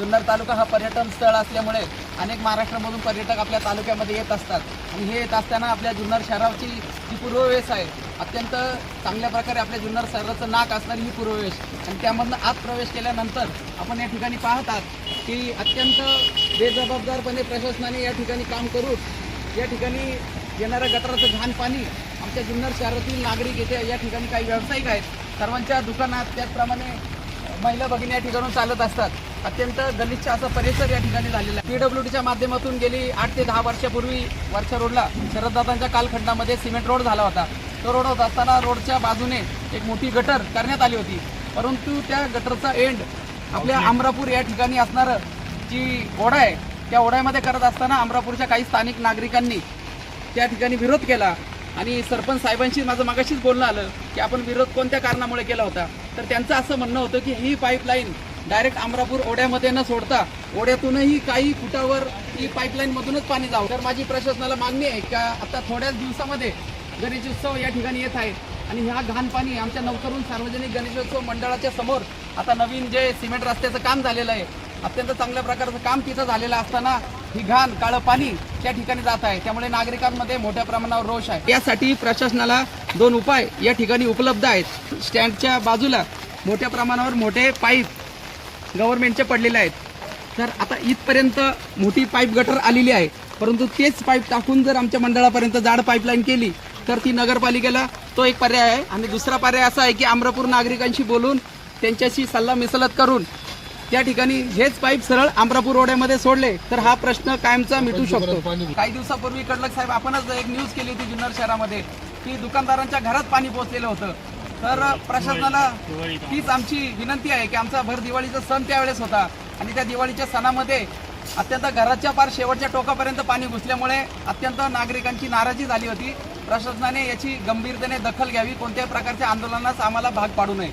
जुन्नर तालुका हा पर्यटन स्थळ असल्यामुळे अनेक महाराष्ट्रामधून पर्यटक आपल्या तालुक्यामध्ये येत असतात आणि हे येत असताना आपल्या जुन्नर शहराची जी पूर्ववेश आहे अत्यंत चांगल्या प्रकारे आपल्या जुन्नर शहराचं नाक असणारी ही पूर्ववेश आणि त्यामधनं आत प्रवेश केल्यानंतर आपण या ठिकाणी पाहतात की अत्यंत बेजबाबदारपणे प्रशासनाने या ठिकाणी काम करून या ठिकाणी येणारं गटाराचं घाण पाणी आमच्या जुन्नर शहरातील नागरिक येथे या ठिकाणी काही व्यावसायिक आहेत सर्वांच्या दुकानात त्याचप्रमाणे महिला भगिनी या ठिकाणून चालत असतात. अत्यंत गलिच्छ असा परिसर या ठिकाणी झालेला आहे. PWDच्या माध्यमातून गेली 8 ते 10 वर्षापूर्वी वरच्या रोडला शरददादांच्या कालखंडामध्ये सिमेंट रोड झाला होता. तो रोड होत असताना रोडच्या बाजूने एक मोठी गटर करण्यात आली होती, परंतु त्या गटरचा एंड आपल्या अमरापूर या ठिकाणी असणारं जी ओढा आहे त्या ओढ्यामध्ये करत असताना अमरापूरच्या काही स्थानिक नागरिकांनी त्या ठिकाणी विरोध केला आणि सरपंच साहेबांशी माझं मागाशीच बोलणं आलं की आपण विरोध कोणत्या कारणामुळे केला होता. तर त्यांचं असं म्हणणं होतं की ही पाईपलाईन डायरेक्ट अमरापूर ओढ्यामध्ये न सोडता ओढ्यातूनही काही फुटावर ही पाईपलाईनमधूनच पाणी जावं. तर माझी प्रशासनाला मागणी आहे का आता थोड्याच दिवसामध्ये गणेशोत्सव या ठिकाणी येत आहे आणि ह्या घाण पाणी आमच्या नवतरुण सार्वजनिक गणेशोत्सव मंडळाच्या समोर आता नवीन जे सिमेंट रस्त्याचं काम झालेलं आहे अत्यंत चांगल्या प्रकारचं काम तिथं झालेलं असताना ही घाण काळं पाणी त्या ठिकाणी जात आहे. त्यामुळे नागरिकांमध्ये मोठ्या प्रमाणावर रोष आहे. यासाठी प्रशासनाला 2 उपाय या ठिकाणी उपलब्ध आहेत. स्टँडच्या बाजूला मोठ्या प्रमाणावर मोठे पाईप गव्हर्नमेंटचे पडलेले आहेत. तर आता इथपर्यंत मोठी पाईप गटर आलेली आहे, परंतु तेच पाईप टाकून जर आमच्या मंडळापर्यंत जाड पाईपलाईन केली तर ती नगरपालिकेला तो एक पर्याय आहे. आणि दुसरा पर्याय असा आहे की अमरापूर नागरिकांशी बोलून त्यांच्याशी सल्ला मिसलत करून त्या ठिकाणी हेच पाईप सरळ अमरापूर ओढ्यामध्ये सोडले तर हा प्रश्न कायमचा मिटू शकतो. काही दिवसापूर्वी कडलक साहेब आपणच एक न्यूज केली होती जुन्नर शहरामध्ये की दुकानदारांच्या घरात पाणी पोहोचलेलं होतं. तर प्रशासनाला हीच आमची विनंती आहे की आमचा भर दिवाळीचा सण त्यावेळेस होता आणि त्या दिवाळीच्या सणामध्ये अत्यंत घराच्या पार शेवटच्या टोकापर्यंत पाणी घुसल्यामुळे अत्यंत नागरिकांची नाराजी झाली होती. प्रशासनाने याची गंभीरतेने दखल घ्यावी, कोणत्याही प्रकारच्या आंदोलनास आम्हाला भाग पाडू नये.